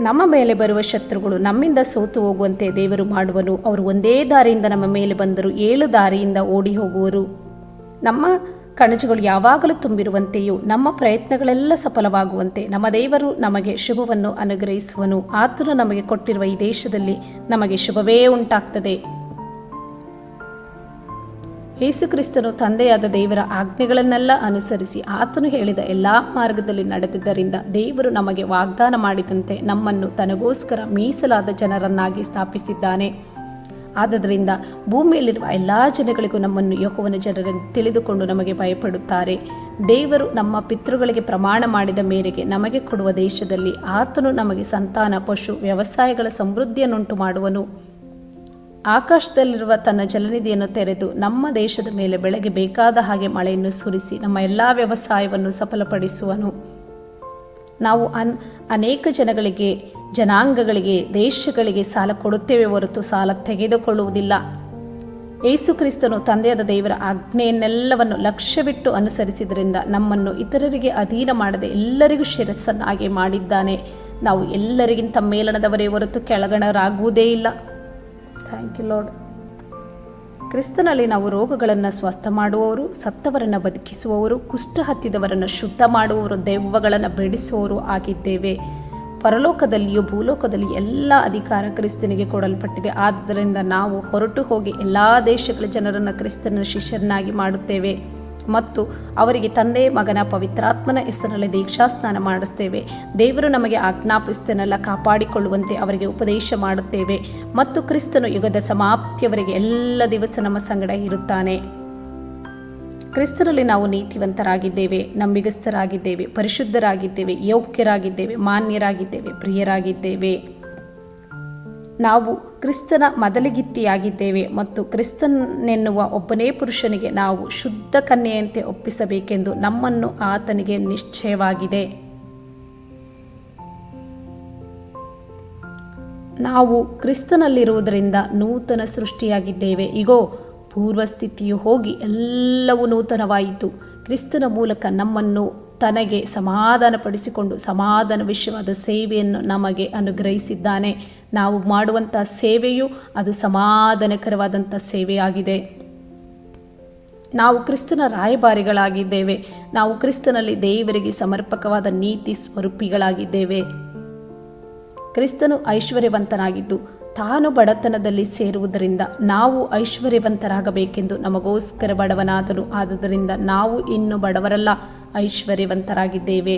A: ನಮ್ಮ ಮೇಲೆ ಬರುವ ಶತ್ರುಗಳು ನಮ್ಮಿಂದ ಸೋತು ಹೋಗುವಂತೆ ದೇವರು ಮಾಡುವನು. ಅವರು ಒಂದೇ ದಾರಿಯಿಂದ ನಮ್ಮ ಮೇಲೆ ಬಂದರೂ 7 ದಾರಿಯಿಂದ ಓಡಿ ಹೋಗುವರು. ನಮ್ಮ ಕಣಜಗಳು ಯಾವಾಗಲೂ ತುಂಬಿರುವಂತೆಯೂ ನಮ್ಮ ಪ್ರಯತ್ನಗಳೆಲ್ಲ ಸಫಲವಾಗುವಂತೆ ನಮ್ಮ ದೇವರು ನಮಗೆ ಶುಭವನ್ನು ಅನುಗ್ರಹಿಸುವನು. ಆತನು ನಮಗೆ ಕೊಟ್ಟಿರುವ ಈ ದೇಶದಲ್ಲಿ ನಮಗೆ ಶುಭವೇ ಉಂಟಾಗ್ತದೆ. ಯೇಸು ಕ್ರಿಸ್ತನು ತಂದೆಯಾದ ದೇವರ ಆಜ್ಞೆಗಳನ್ನೆಲ್ಲ ಅನುಸರಿಸಿ ಆತನು ಹೇಳಿದ ಎಲ್ಲ ಮಾರ್ಗದಲ್ಲಿ ನಡೆದಿದ್ದರಿಂದ ದೇವರು ನಮಗೆ ವಾಗ್ದಾನ ಮಾಡಿದಂತೆ ನಮ್ಮನ್ನು ತನಗೋಸ್ಕರ ಮೀಸಲಾದ ಜನರನ್ನಾಗಿ ಸ್ಥಾಪಿಸಿದ್ದಾನೆ. ಆದ್ದರಿಂದ ಭೂಮಿಯಲ್ಲಿರುವ ಎಲ್ಲ ಜನಗಳಿಗೂ ನಮ್ಮನ್ನು ಯೆಹೋವನ ಜನರೆಂದು ತಿಳಿದುಕೊಂಡು ನಮಗೆ ಭಯಪಡುತ್ತಾರೆ. ದೇವರು ನಮ್ಮ ಪಿತೃಗಳಿಗೆ ಪ್ರಮಾಣ ಮಾಡಿದ ಮೇರೆಗೆ ನಮಗೆ ಕೊಡುವ ದೇಶದಲ್ಲಿ ಆತನು ನಮಗೆ ಸಂತಾನ, ಪಶು, ವ್ಯವಸಾಯಗಳ ಸಮೃದ್ಧಿಯನ್ನುಂಟು ಮಾಡುವನು. ಆಕಾಶದಲ್ಲಿರುವ ತನ್ನ ಜಲನಿಧಿಯನ್ನು ತೆರೆದು ನಮ್ಮ ದೇಶದ ಮೇಲೆ ಬೆಳೆಗೆ ಬೇಕಾದ ಹಾಗೆ ಮಳೆಯನ್ನು ಸುರಿಸಿ ನಮ್ಮ ಎಲ್ಲ ವ್ಯವಸಾಯವನ್ನು ಸಫಲಪಡಿಸುವನು. ನಾವು ಅನೇಕ ಜನಗಳಿಗೆ, ಜನಾಂಗಗಳಿಗೆ, ದೇಶಗಳಿಗೆ ಸಾಲ ಕೊಡುತ್ತೇವೆ ಹೊರತು ಸಾಲ ತೆಗೆದುಕೊಳ್ಳುವುದಿಲ್ಲ. ಯೇಸು ಕ್ರಿಸ್ತನು ತಂದೆಯಾದ ದೇವರ ಆಜ್ಞೆಯನ್ನೆಲ್ಲವನ್ನು ಲಕ್ಷ್ಯವಿಟ್ಟು ಅನುಸರಿಸಿದ್ರಿಂದ ನಮ್ಮನ್ನು ಇತರರಿಗೆ ಅಧೀನ ಮಾಡದೆ ಎಲ್ಲರಿಗೂ ಶಿರಸ್ಸನ್ನಾಗಿ ಮಾಡಿದ್ದಾನೆ. ನಾವು ಎಲ್ಲರಿಗಿಂತ ಮೇಲಣದವರೇ ಹೊರತು ಕೆಳಗಣರಾಗುವುದೇ ಇಲ್ಲ. Thank you Lord. ಕ್ರಿಸ್ತನಲ್ಲಿ ನಾವು ರೋಗಗಳನ್ನು ಸ್ವಸ್ಥ ಮಾಡುವವರು, ಸತ್ತವರನ್ನು ಬದುಕಿಸುವವರು, ಕುಷ್ಠ ಹತ್ತಿದವರನ್ನು ಶುದ್ಧ ಮಾಡುವವರು, ದೆವ್ವಗಳನ್ನು ಬಿಡಿಸುವವರು ಆಗಿದ್ದೇವೆ. ಪರಲೋಕದಲ್ಲಿಯೂ ಭೂಲೋಕದಲ್ಲಿ ಎಲ್ಲ ಅಧಿಕಾರ ಕ್ರಿಸ್ತನಿಗೆ ಕೊಡಲ್ಪಟ್ಟಿದೆ. ಆದ್ದರಿಂದ ನಾವು ಹೊರಟು ಹೋಗಿ ಎಲ್ಲ ದೇಶಗಳ ಜನರನ್ನು ಕ್ರಿಸ್ತನ ಶಿಷ್ಯರನ್ನಾಗಿ ಮಾಡುತ್ತೇವೆ ಮತ್ತು ಅವರಿಗೆ ತಂದೆ, ಮಗನ, ಪವಿತ್ರಾತ್ಮನ ಹೆಸರಿನಲ್ಲಿ ದೀಕ್ಷಾಸ್ನಾನ ಮಾಡಿಸ್ತೇವೆ. ದೇವರು ನಮಗೆ ಆಜ್ಞಾಪಿಸ್ತನೆಲ್ಲ ಕಾಪಾಡಿಕೊಳ್ಳುವಂತೆ ಅವರಿಗೆ ಉಪದೇಶ ಮಾಡುತ್ತೇವೆ ಮತ್ತು ಕ್ರಿಸ್ತನು ಯುಗದ ಸಮಾಪ್ತಿಯವರೆಗೆ ಎಲ್ಲ ದಿವಸ ನಮ್ಮ ಸಂಗಡ ಇರುತ್ತಾನೆ. ಕ್ರಿಸ್ತನಲ್ಲಿ ನಾವು ನೀತಿವಂತರಾಗಿದ್ದೇವೆ, ನಂಬಿಗಸ್ತರಾಗಿದ್ದೇವೆ, ಪರಿಶುದ್ಧರಾಗಿದ್ದೇವೆ, ಯೋಗ್ಯರಾಗಿದ್ದೇವೆ, ಮಾನ್ಯರಾಗಿದ್ದೇವೆ, ಪ್ರಿಯರಾಗಿದ್ದೇವೆ. ನಾವು ಕ್ರಿಸ್ತನ ಮೊದಲಿಗಿತ್ತಿಯಾಗಿದ್ದೇವೆ ಮತ್ತು ಕ್ರಿಸ್ತನೆನ್ನುವ ಒಬ್ಬನೇ ಪುರುಷನಿಗೆ ನಾವು ಶುದ್ಧ ಕನ್ಯೆಯಂತೆ ಒಪ್ಪಿಸಬೇಕೆಂದು ನಮ್ಮನ್ನು ಆತನಿಗೆ ನಿಶ್ಚಯವಾಗಿದೆ. ನಾವು ಕ್ರಿಸ್ತನಲ್ಲಿರುವುದರಿಂದ ನೂತನ ಸೃಷ್ಟಿಯಾಗಿದ್ದೇವೆ. ಇಗೋ, ಪೂರ್ವಸ್ಥಿತಿಯು ಹೋಗಿ ಎಲ್ಲವೂ ನೂತನವಾಯಿತು. ಕ್ರಿಸ್ತನ ಮೂಲಕ ನಮ್ಮನ್ನು ತನಗೆ ಸಮಾಧಾನಪಡಿಸಿಕೊಂಡು ಸಮಾಧಾನ ವಿಷಯವಾದ ಸೇವೆಯನ್ನು ನಮಗೆ ಅನುಗ್ರಹಿಸಿದ್ದಾನೆ. ನಾವು ಮಾಡುವಂಥ ಸೇವೆಯು ಅದು ಸಮಾಧಾನಕರವಾದಂಥ ಸೇವೆಯಾಗಿದೆ. ನಾವು ಕ್ರಿಸ್ತನ ರಾಯಭಾರಿಗಳಾಗಿದ್ದೇವೆ. ನಾವು ಕ್ರಿಸ್ತನಲ್ಲಿ ದೇವರಿಗೆ ಸಮರ್ಪಕವಾದ ನೀತಿ ಸ್ವರೂಪಿಗಳಾಗಿದ್ದೇವೆ. ಕ್ರಿಸ್ತನು ಐಶ್ವರ್ಯವಂತನಾಗಿದ್ದು ತಾನು ಬಡತನದಲ್ಲಿ ಸೇರುವುದರಿಂದ ನಾವು ಐಶ್ವರ್ಯವಂತರಾಗಬೇಕೆಂದು ನಮಗೋಸ್ಕರ ಬಡವನಾದನು. ಆದುದರಿಂದ ನಾವು ಇನ್ನು ಬಡವರಲ್ಲ, ಐಶ್ವರ್ಯವಂತರಾಗಿದ್ದೇವೆ.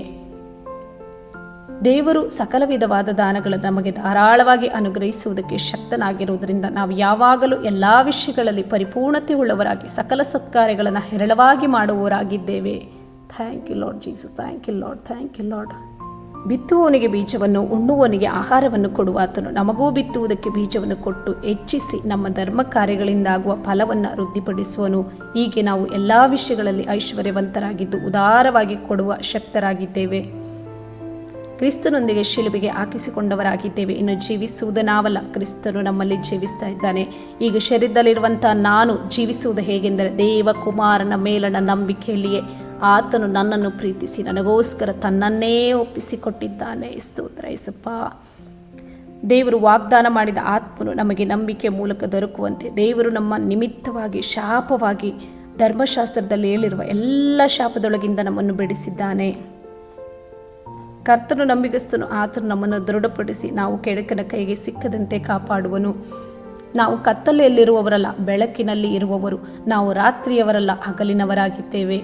A: ದೇವರು ಸಕಲ ವಿಧವಾದ ದಾನಗಳನ್ನು ನಮಗೆ ಧಾರಾಳವಾಗಿ ಅನುಗ್ರಹಿಸುವುದಕ್ಕೆ ಶಕ್ತನಾಗಿರುವುದರಿಂದ ನಾವು ಯಾವಾಗಲೂ ಎಲ್ಲ ವಿಷಯಗಳಲ್ಲಿ ಪರಿಪೂರ್ಣತೆ ಉಳ್ಳವರಾಗಿ ಸಕಲ ಸತ್ಕಾರ್ಯಗಳನ್ನು ಹೇರಳವಾಗಿ ಮಾಡುವವರಾಗಿದ್ದೇವೆ. Thank you Lord Jesus. Thank you Lord. Thank you Lord. ಬಿತ್ತುವವನಿಗೆ ಬೀಜವನ್ನು, ಉಣ್ಣುವವನಿಗೆ ಆಹಾರವನ್ನು ಕೊಡುವಾತನು ನಮಗೂ ಬಿತ್ತುವುದಕ್ಕೆ ಬೀಜವನ್ನು ಕೊಟ್ಟು ಹೆಚ್ಚಿಸಿ ನಮ್ಮ ಧರ್ಮ ಕಾರ್ಯಗಳಿಂದಾಗುವ ಫಲವನ್ನು ವೃದ್ಧಿಪಡಿಸುವನು. ಹೀಗೆ ನಾವು ಎಲ್ಲ ವಿಷಯಗಳಲ್ಲಿ ಐಶ್ವರ್ಯವಂತರಾಗಿದ್ದು ಉದಾರವಾಗಿ ಕೊಡುವ ಶಕ್ತರಾಗಿದ್ದೇವೆ. ಕ್ರಿಸ್ತನೊಂದಿಗೆ ಶಿಲುಬೆಗೆ ಹಾಕಿಸಿಕೊಂಡವರಾಗಿದ್ದೇವೆ. ಇನ್ನು ಜೀವಿಸುವುದು ನಾವಲ್ಲ, ಕ್ರಿಸ್ತನು ನಮ್ಮಲ್ಲಿ ಜೀವಿಸ್ತಾ ಇದ್ದಾನೆ. ಈಗ ಶರೀರದಲ್ಲಿರುವಂಥ ನಾನು ಜೀವಿಸುವುದು ಹೇಗೆಂದರೆ ದೇವಕುಮಾರನ ಮೇಲಣ ನಂಬಿಕೆಯಲ್ಲಿಯೇ. ಆತನು ನನ್ನನ್ನು ಪ್ರೀತಿಸಿ ನನಗೋಸ್ಕರ ತನ್ನನ್ನೇ ಒಪ್ಪಿಸಿಕೊಟ್ಟಿದ್ದಾನೆ. ಸ್ತೋತ್ರ ಯೇಸಪ್ಪ. ದೇವರು ವಾಗ್ದಾನ ಮಾಡಿದ ಆತ್ಮನು ನಮಗೆ ನಂಬಿಕೆ ಮೂಲಕ ದೊರಕುವಂತೆ ದೇವರು ನಮ್ಮ ನಿಮಿತ್ತವಾಗಿ ಶಾಪವಾಗಿ ಧರ್ಮಶಾಸ್ತ್ರದಲ್ಲಿ ಹೇಳಿರುವ ಎಲ್ಲ ಶಾಪದೊಳಗಿಂದ ನಮ್ಮನ್ನು ಬಿಡಿಸಿದ್ದಾನೆ. ಕರ್ತನು ನಂಬಿಗಸ್ತನು. ಆತನು ನಮ್ಮನ್ನು ದೃಢಪಡಿಸಿ ನಾವು ಕೆಡುಕನ ಕೈಗೆ ಸಿಕ್ಕದಂತೆ ಕಾಪಾಡುವನು. ನಾವು ಕತ್ತಲೆಯಲ್ಲಿರುವವರಲ್ಲ, ಬೆಳಕಿನಲ್ಲಿ ಇರುವವರು. ನಾವು ರಾತ್ರಿಯವರಲ್ಲ, ಹಗಲಿನವರಾಗಿದ್ದೇವೆ.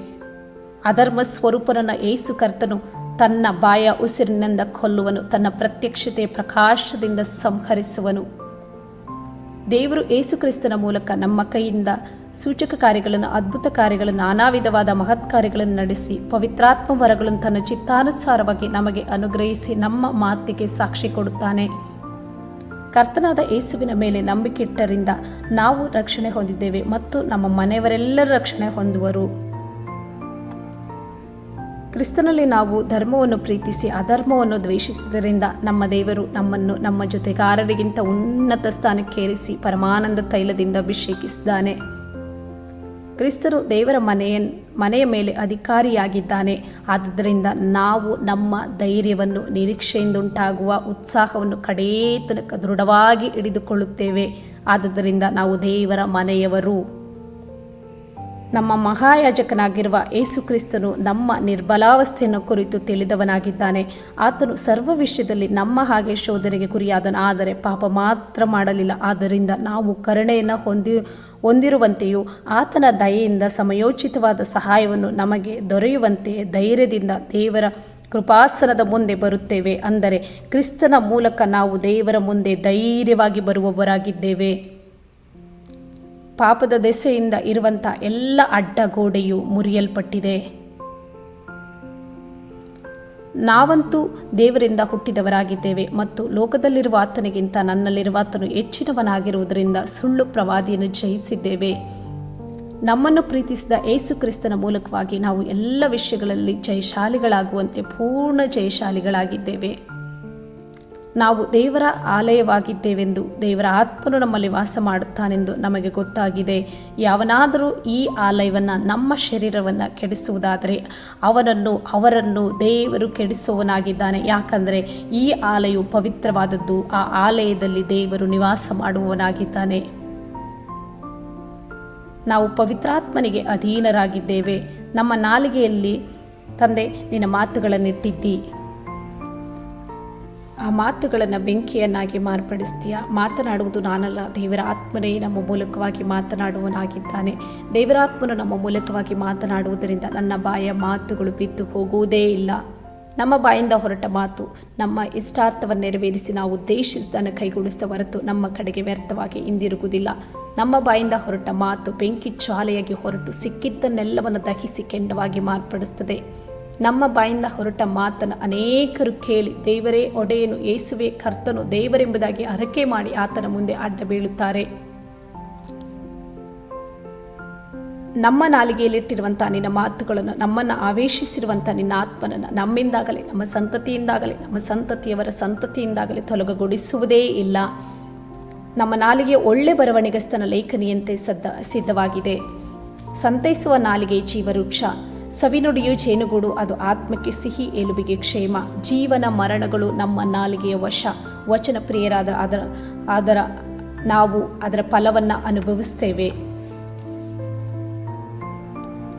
A: ಅಧರ್ಮ ಸ್ವರೂಪನನ್ನ ಯೇಸು ಕರ್ತನು ತನ್ನ ಬಾಯ ಉಸಿರಿನಿಂದ ಕೊಲ್ಲುವನು, ತನ್ನ ಪ್ರತ್ಯಕ್ಷತೆ ಪ್ರಕಾಶದಿಂದ ಸಂಹರಿಸುವನು. ದೇವರು ಯೇಸು ಕ್ರಿಸ್ತನ ಮೂಲಕ ನಮ್ಮ ಕೈಯಿಂದ ಸೂಚಕ ಕಾರ್ಯಗಳನ್ನು, ಅದ್ಭುತ ಕಾರ್ಯಗಳನ್ನು, ನಾನಾ ವಿಧವಾದ ಮಹತ್ ಕಾರ್ಯಗಳನ್ನು ನಡೆಸಿ ಪವಿತ್ರಾತ್ಮ ವರಗಳನ್ನು ತನ್ನ ಚಿತ್ತಾನುಸಾರವಾಗಿ ನಮಗೆ ಅನುಗ್ರಹಿಸಿ ನಮ್ಮ ಮಾತಿಗೆ ಸಾಕ್ಷಿ ಕೊಡುತ್ತಾನೆ. ಕರ್ತನಾದ ಯೇಸುವಿನ ಮೇಲೆ ನಂಬಿಕೆ ಇಟ್ಟರಿಂದ ನಾವು ರಕ್ಷಣೆ ಹೊಂದಿದ್ದೇವೆ ಮತ್ತು ನಮ್ಮ ಮನೆಯವರೆಲ್ಲರೂ ರಕ್ಷಣೆ ಹೊಂದುವರು. ಕ್ರಿಸ್ತನಲ್ಲಿ ನಾವು ಧರ್ಮವನ್ನು ಪ್ರೀತಿಸಿ ಅಧರ್ಮವನ್ನು ದ್ವೇಷಿಸಿದ್ದರಿಂದ ನಮ್ಮ ದೇವರು ನಮ್ಮನ್ನು ನಮ್ಮ ಜೊತೆಗಾರರಿಗಿಂತ ಉನ್ನತ ಸ್ಥಾನಕ್ಕೇರಿಸಿ ಪರಮಾನಂದ ತೈಲದಿಂದ ಅಭಿಷೇಕಿಸಿದ್ದಾನೆ. ಕ್ರಿಸ್ತನು ದೇವರ ಮನೆಯ ಮೇಲೆ ಅಧಿಕಾರಿಯಾಗಿದ್ದಾನೆ. ಆದ್ದರಿಂದ ನಾವು ನಮ್ಮ ಧೈರ್ಯವನ್ನು, ನಿರೀಕ್ಷೆಯಿಂದುಂಟಾಗುವ ಉತ್ಸಾಹವನ್ನು ಕಡೇ ತನಕ ದೃಢವಾಗಿ ಹಿಡಿದುಕೊಳ್ಳುತ್ತೇವೆ. ಆದ್ದರಿಂದ ನಾವು ದೇವರ ಮನೆಯವರು. ನಮ್ಮ ಮಹಾಯಾಜಕನಾಗಿರುವ ಯೇಸು ಕ್ರಿಸ್ತನು ನಮ್ಮ ನಿರ್ಬಲಾವಸ್ಥೆಯನ್ನು ಕುರಿತು ತಿಳಿದವನಾಗಿದ್ದಾನೆ. ಆತನು ಸರ್ವ ವಿಷಯದಲ್ಲಿ ನಮ್ಮ ಹಾಗೆ ಶೋಧನೆಗೆ ಗುರಿಯಾದನು, ಆದರೆ ಪಾಪ ಮಾತ್ರ ಮಾಡಲಿಲ್ಲ. ಆದ್ದರಿಂದ ನಾವು ಕರುಣೆಯನ್ನು ಹೊಂದಿರುವಂತೆಯೂ ಆತನ ದಯೆಯಿಂದ ಸಮಯೋಚಿತವಾದ ಸಹಾಯವನ್ನು ನಮಗೆ ದೊರೆಯುವಂತೆಯೇ ಧೈರ್ಯದಿಂದ ದೇವರ ಕೃಪಾಸನದ ಮುಂದೆ ಬರುತ್ತೇವೆ. ಅಂದರೆ ಕ್ರಿಸ್ತನ ಮೂಲಕ ನಾವು ದೇವರ ಮುಂದೆ ಧೈರ್ಯವಾಗಿ ಬರುವವರಾಗಿದ್ದೇವೆ. ಪಾಪದ ದೆಸೆಯಿಂದ ಇರುವಂಥ ಎಲ್ಲ ಅಡ್ಡಗೋಡೆಯು ಮುರಿಯಲ್ಪಟ್ಟಿದೆ. ನಾವಂತೂ ದೇವರಿಂದ ಹುಟ್ಟಿದವರಾಗಿದ್ದೇವೆ ಮತ್ತು ಲೋಕದಲ್ಲಿರುವ ಆತನಿಗಿಂತ ನನ್ನಲ್ಲಿರುವ ಆತನು ಹೆಚ್ಚಿನವನಾಗಿರುವುದರಿಂದ ಸುಳ್ಳು ಪ್ರವಾದಿಯನ್ನು ಜಯಿಸಿದ್ದೇವೆ. ನಮ್ಮನ್ನು ಪ್ರೀತಿಸಿದ ಯೇಸು ಕ್ರಿಸ್ತನ ಮೂಲಕವಾಗಿ ನಾವು ಎಲ್ಲ ವಿಷಯಗಳಲ್ಲಿ ಜಯಶಾಲಿಗಳಾಗುವಂತೆ ಪೂರ್ಣ ಜಯಶಾಲಿಗಳಾಗಿದ್ದೇವೆ. ನಾವು ದೇವರ ಆಲಯವಾಗಿದ್ದೇವೆಂದು, ದೇವರ ಆತ್ಮನು ನಮ್ಮಲ್ಲಿ ವಾಸ ಮಾಡುತ್ತಾನೆಂದು ನಮಗೆ ಗೊತ್ತಾಗಿದೆ. ಯಾವನಾದರೂ ಈ ಆಲಯವನ್ನು, ನಮ್ಮ ಶರೀರವನ್ನು ಕೆಡಿಸುವುದಾದರೆ ಅವರನ್ನು ದೇವರು ಕೆಡಿಸುವವನಾಗಿದ್ದಾನೆ. ಯಾಕಂದರೆ ಈ ಆಲಯವು ಪವಿತ್ರವಾದದ್ದು, ಆ ಆಲಯದಲ್ಲಿ ದೇವರು ನಿವಾಸ ಮಾಡುವವನಾಗಿದ್ದಾನೆ. ನಾವು ಪವಿತ್ರಾತ್ಮನಿಗೆ ಅಧೀನರಾಗಿದ್ದೇವೆ. ನಮ್ಮ ನಾಲಿಗೆಯಲ್ಲಿ ತಂದೆ ನಿನ್ನ ಮಾತುಗಳನ್ನಿಟ್ಟಿದ್ದಿ, ಆ ಮಾತುಗಳನ್ನು ಬೆಂಕಿಯನ್ನಾಗಿ ಮಾರ್ಪಡಿಸ್ತೀಯ. ಮಾತನಾಡುವುದು ನಾನಲ್ಲ, ದೇವರ ಆತ್ಮನೇ ನಮ್ಮ ಮೂಲಕವಾಗಿ ಮಾತನಾಡುವನಾಗಿದ್ದಾನೆ. ದೇವರಾತ್ಮನು ನಮ್ಮ ಮೂಲಕವಾಗಿ ಮಾತನಾಡುವುದರಿಂದ ನನ್ನ ಬಾಯ ಮಾತುಗಳು ಬಿದ್ದು ಹೋಗುವುದೇ ಇಲ್ಲ. ನಮ್ಮ ಬಾಯಿಂದ ಹೊರಟ ಮಾತು ನಮ್ಮ ಇಷ್ಟಾರ್ಥವನ್ನು ನೆರವೇರಿಸಿ ನಾವು ಉದ್ದೇಶಿಸಿದ್ದನ್ನು ಕೈಗೂಡಿಸಿದ ಹೊರತು ನಮ್ಮ ಕಡೆಗೆ ವ್ಯರ್ಥವಾಗಿ ಹಿಂದಿರುಗುವುದಿಲ್ಲ. ನಮ್ಮ ಬಾಯಿಂದ ಹೊರಟ ಮಾತು ಬೆಂಕಿ ಜ್ವಾಲೆಯಾಗಿ ಹೊರಟು ಸಿಕ್ಕಿದ್ದನ್ನೆಲ್ಲವನ್ನು ದಹಿಸಿ ಕೆಂಡವಾಗಿ ಮಾರ್ಪಡಿಸುತ್ತದೆ. ನಮ್ಮ ಬಾಯಿಂದ ಹೊರಟ ಮಾತನ್ನು ಅನೇಕರು ಕೇಳಿ ದೇವರೇ ಒಡೆಯನು, ಯೇಸುವೇ ಕರ್ತನು, ದೇವರೆಂಬುದಾಗಿ ಹರಕೆ ಮಾಡಿ ಆತನ ಮುಂದೆ ಅಡ್ಡ ಬೀಳುತ್ತಾರೆ. ನಮ್ಮ ನಾಲಿಗೆಯಲ್ಲಿಟ್ಟಿರುವಂಥ ನಿನ್ನ ಮಾತುಗಳನ್ನು, ನಮ್ಮನ್ನು ಆವೇಶಿಸಿರುವಂಥ ನಿನ್ನ ಆತ್ಮನನ್ನು ನಮ್ಮಿಂದಾಗಲಿ, ನಮ್ಮ ಸಂತತಿಯಿಂದಾಗಲಿ, ನಮ್ಮ ಸಂತತಿಯವರ ಸಂತತಿಯಿಂದಾಗಲಿ ತೊಲಗಗೊಳಿಸುವುದೇ ಇಲ್ಲ. ನಮ್ಮ ನಾಲಿಗೆ ಒಳ್ಳೆ ಬರವಣಿಗಸ್ತನ ಲೇಖನಿಯಂತೆ ಸಿದ್ಧವಾಗಿದೆ. ಸಂತೈಸುವ ನಾಲಿಗೆ ಜೀವವೃಕ್ಷ, ಸವಿನುಡಿಯು ಜೇನುಗೂಡು, ಅದು ಆತ್ಮಕ್ಕೆ ಸಿಹಿ, ಎಲುಬಿಗೆ ಕ್ಷೇಮ. ಜೀವನ ಮರಣಗಳು ನಮ್ಮ ನಾಲಿಗೆಯ ವಶ. ವಚನ ಪ್ರಿಯರಾದ ನಾವು ಅದರ ಫಲವನ್ನು ಅನುಭವಿಸ್ತೇವೆ.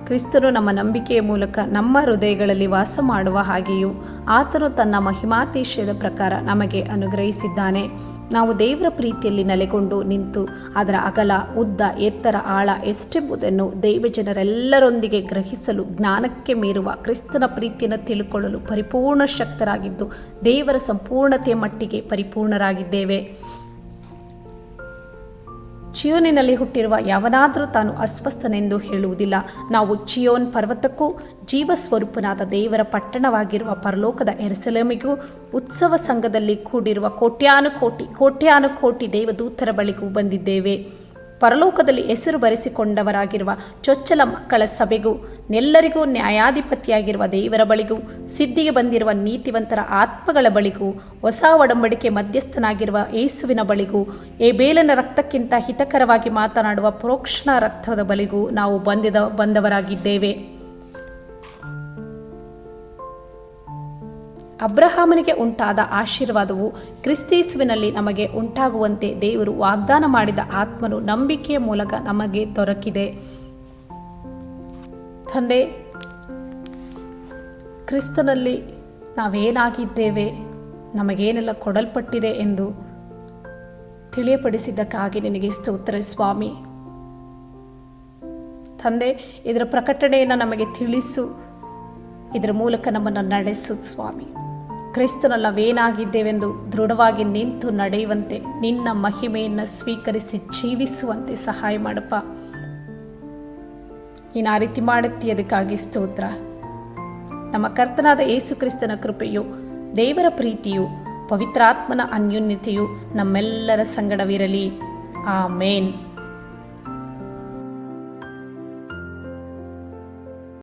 A: ಕ್ರಿಸ್ತನು ನಮ್ಮ ನಂಬಿಕೆಯ ಮೂಲಕ ನಮ್ಮ ಹೃದಯಗಳಲ್ಲಿ ವಾಸ ಮಾಡುವ ಹಾಗೆಯೂ ಆತನು ತನ್ನ ಮಹಿಮಾತಿಶಯದ ಪ್ರಕಾರ ನಮಗೆ ಅನುಗ್ರಹಿಸಿದ್ದಾನೆ. ನಾವು ದೇವರ ಪ್ರೀತಿಯಲ್ಲಿ ನೆಲೆಗೊಂಡು ನಿಂತು ಅದರ ಅಗಲ, ಉದ್ದ, ಎತ್ತರ, ಆಳ ಎಷ್ಟೆಂಬುದನ್ನು ದೇವಜನರೆಲ್ಲರೊಂದಿಗೆ ಗ್ರಹಿಸಲು ಜ್ಞಾನಕ್ಕೆ ಮೀರುವ ಕ್ರಿಸ್ತನ ಪ್ರೀತಿಯನ್ನು ತಿಳ್ಕೊಳ್ಳಲು ಪರಿಪೂರ್ಣ ಶಕ್ತರಾಗಿದ್ದು ದೇವರ ಸಂಪೂರ್ಣತೆಯ ಮಟ್ಟಿಗೆ ಪರಿಪೂರ್ಣರಾಗಿದ್ದೇವೆ. ಚಿಯೋನಿನಲ್ಲಿ ಹುಟ್ಟಿರುವ ಯಾವನಾದರೂ ತಾನು ಅಸ್ವಸ್ಥನೆಂದು ಹೇಳುವುದಿಲ್ಲ. ನಾವು ಚಿಯೋನ್ ಪರ್ವತಕ್ಕೂ ಜೀವಸ್ವರೂಪನಾದ ದೇವರ ಪಟ್ಟಣವಾಗಿರುವ ಪರಲೋಕದ ಯೆರೂಸಲೇಮಿಗೂ ಉತ್ಸವ ಸಂಘದಲ್ಲಿ ಕೂಡಿರುವ ಕೋಟ್ಯಾನುಕೋಟಿ ದೇವದೂತರ ಬಳಿಗೂ ಬಂದಿದ್ದೇವೆ. ಪರಲೋಕದಲ್ಲಿ ಹೆಸರು ಬರೆಸಿಕೊಂಡವರಾಗಿರುವ ಚೊಚ್ಚಲ ಮಕ್ಕಳ ಸಭೆಗೂ, ನೆಲ್ಲರಿಗೂ ನ್ಯಾಯಾಧಿಪತಿಯಾಗಿರುವ ದೇವರ ಬಳಿಗೂ, ಸಿದ್ಧಿಗೆ ಬಂದಿರುವ ನೀತಿವಂತರ ಆತ್ಮಗಳ ಬಳಿಗೂ, ಹೊಸ ಒಡಂಬಡಿಕೆ ಮಧ್ಯಸ್ಥನಾಗಿರುವ ಯೇಸುವಿನ ಬಳಿಗೂ, ಏಬೇಲನ ರಕ್ತಕ್ಕಿಂತ ಹಿತಕರವಾಗಿ ಮಾತನಾಡುವ ಪ್ರೋಕ್ಷಣ ರಕ್ತದ ಬಳಿಗೂ ನಾವು ಬಂದವರಾಗಿದ್ದೇವೆ. ಅಬ್ರಹಾಮನಿಗೆ ಉಂಟಾದ ಆಶೀರ್ವಾದವು ಕ್ರಿಸ್ತೇಸುವಿನಲ್ಲಿ ನಮಗೆ ಉಂಟಾಗುವಂತೆ ದೇವರು ವಾಗ್ದಾನ ಮಾಡಿದ ಆತ್ಮನು ನಂಬಿಕೆಯ ಮೂಲಕ ನಮಗೆ ದೊರಕಿದೆ. ತಂದೆ, ಕ್ರಿಸ್ತನಲ್ಲಿ ನಾವೇನಾಗಿದ್ದೇವೆ, ನಮಗೇನೆಲ್ಲ ಕೊಡಲ್ಪಟ್ಟಿದೆ ಎಂದು ತಿಳಿಯಪಡಿಸಿದ್ದಕ್ಕಾಗಿ ನಿನಗೆ ಸ್ತೋತ್ರ ಸ್ವಾಮಿ. ತಂದೆ, ಇದರ ಪ್ರಕಟಣೆಯನ್ನು ನಮಗೆ ತಿಳಿಸು, ಇದರ ಮೂಲಕ ನಮ್ಮನ್ನು ನಡೆಸು ಸ್ವಾಮಿ. ಕ್ರಿಸ್ತನಲ್ಲಿ ನಾವೇನಾಗಿದ್ದೇವೆಂದು ದೃಢವಾಗಿ ನಿಂತು ನಡೆಯುವಂತೆ, ನಿನ್ನ ಮಹಿಮೆಯನ್ನು ಸ್ವೀಕರಿಸಿ ಜೀವಿಸುವಂತೆ ಸಹಾಯ ಮಾಡಪ್ಪ. ನೀನು ಆ ರೀತಿ ಮಾಡುತ್ತೀಯ, ಅದಕ್ಕಾಗಿ ಸ್ತೋತ್ರ. ನಮ್ಮ ಕರ್ತನಾದ ಯೇಸು ಕ್ರಿಸ್ತನ ಕೃಪೆಯು, ದೇವರ ಪ್ರೀತಿಯು, ಪವಿತ್ರಾತ್ಮನ ಅನ್ಯೋನ್ಯತೆಯು ನಮ್ಮೆಲ್ಲರ ಸಂಗಡವಿರಲಿ. ಆಮೇನ್.